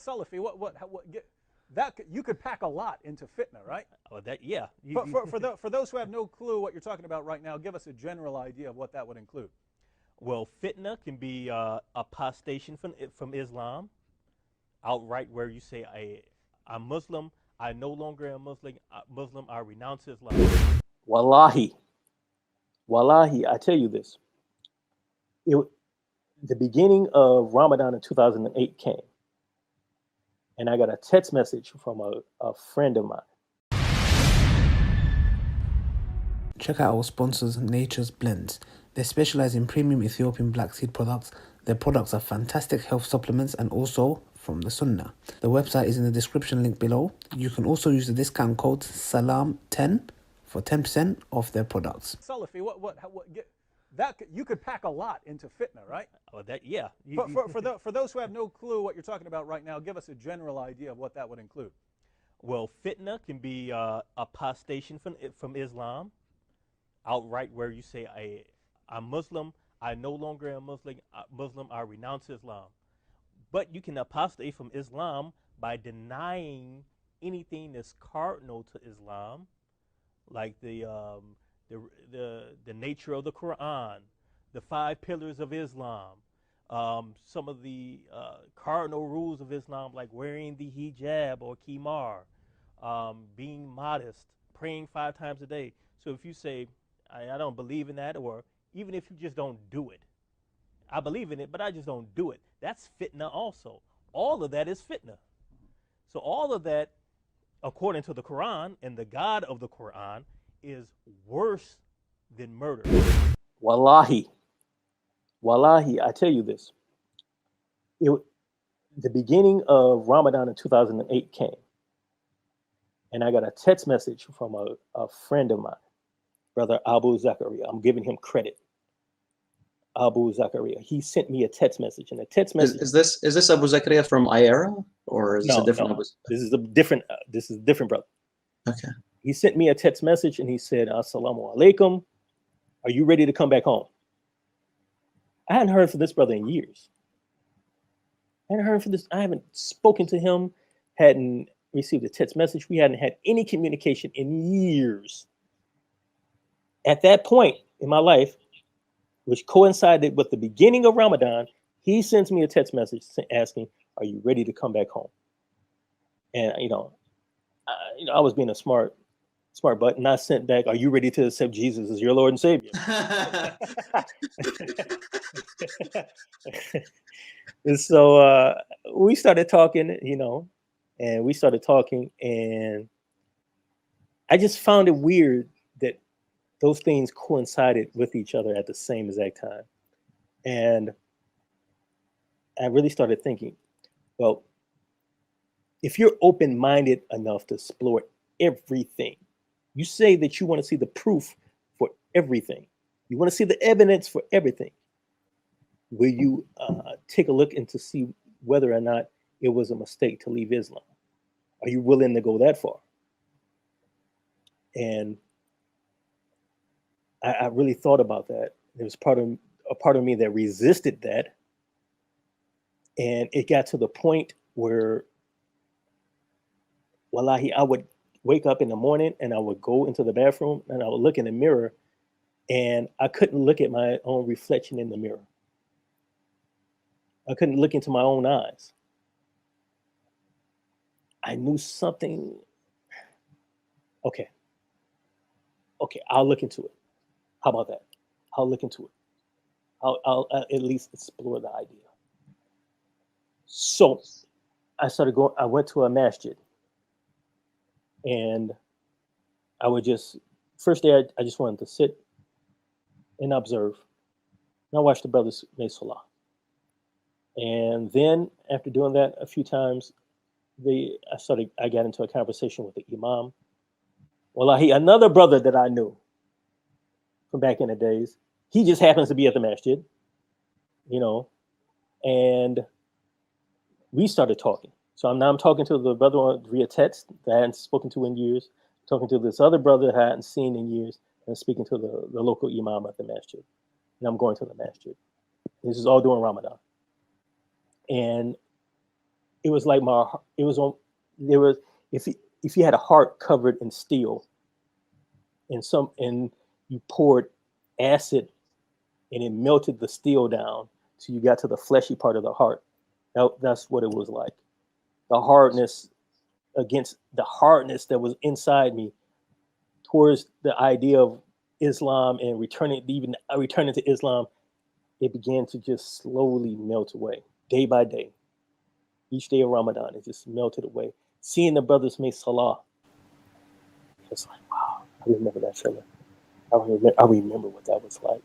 Salafi, that you could pack a lot into fitna, right? Oh, that yeah. For those who have no clue what you're talking about right now, give us a general idea of what that would include. Well, fitna can be apostation from Islam, outright where you say I'm Muslim, I no longer am Muslim, I renounce Islam. Wallahi, wallahi, I tell you this. It, the beginning of Ramadan in 2008 came, and I got a text message from a friend of mine. Check out our sponsors, Nature's Blends. They specialize in premium Ethiopian black seed products. Their products are fantastic health supplements and also from the Sunnah. The website is in the description link below. You can also use the discount code SALAM10 for 10% off their products. Salafi, that you could pack a lot into fitna, right? Oh, that yeah. For those who have no clue what you're talking about right now, give us a general idea of what that would include. Well, fitna can be apostation from Islam, outright where you say I'm Muslim, I no longer am Muslim, I renounce Islam. But you can apostate from Islam by denying anything that's cardinal to Islam, like the nature of the Quran, the 5 pillars of Islam, some of the cardinal rules of Islam, like wearing the hijab or kimar, being modest, praying 5 times a day. So if you say, I don't believe in that, or even if you just don't do it, I believe in it, but I just don't do it, that's fitna also. All of that is fitna. So all of that, according to the Quran and the God of the Quran, is worse than murder. Wallahi, wallahi, I tell you this. The beginning of Ramadan in 2008 came, and I got a text message from a friend of mine, Brother Abu Zakaria. I'm giving him credit. Abu Zakaria. He sent me a text message, and the text message is this Abu Zakaria from IERA, or is this a different no. Abu? This is a different brother. Okay. He sent me a text message, and he said, "Assalamu alaikum. Are you ready to come back home?" I hadn't heard from this brother in years. I haven't spoken to him, hadn't received a text message. We hadn't had any communication in years. At that point in my life, which coincided with the beginning of Ramadan, he sends me a text message asking, "Are you ready to come back home?" And I was being a smart butt, and I sent back, "Are you ready to accept Jesus as your Lord and Savior?" And so we started talking, and I just found it weird that those things coincided with each other at the same exact time. And I really started thinking, well, if you're open-minded enough to explore everything, you say that you want to see the proof for everything. You want to see the evidence for everything. Will you take a look and to see whether or not it was a mistake to leave Islam? Are you willing to go that far? And I really thought about that. There was a part of me that resisted that. And it got to the point where, wallahi, I would wake up in the morning and I would go into the bathroom and I would look in the mirror and I couldn't look at my own reflection in the mirror. I couldn't look into my own eyes. I knew something. Okay, I'll look into it. How about that? I'll look into it. I'll at least explore the idea. So I went to a masjid, and I would first day I just wanted to sit and observe. And I watched the brothers make salah. And then after doing that a few times, I got into a conversation with the imam. Wallahi, another brother that I knew from back in the days, he just happens to be at the masjid, and we started talking. So now I'm talking to the brother via text that I hadn't spoken to in years, talking to this other brother that I hadn't seen in years, and speaking to the local imam at the masjid. And I'm going to the masjid. This is all during Ramadan. And it was like it was on, there was, if you had a heart covered in steel and you poured acid and it melted the steel down, so you got to the fleshy part of the heart. That's what it was like. The hardness against the hardness that was inside me towards the idea of Islam and returning to Islam, it began to just slowly melt away day by day. Each day of Ramadan, it just melted away. Seeing the brothers make salah, it's like, wow, I remember that feeling. I remember what that was like.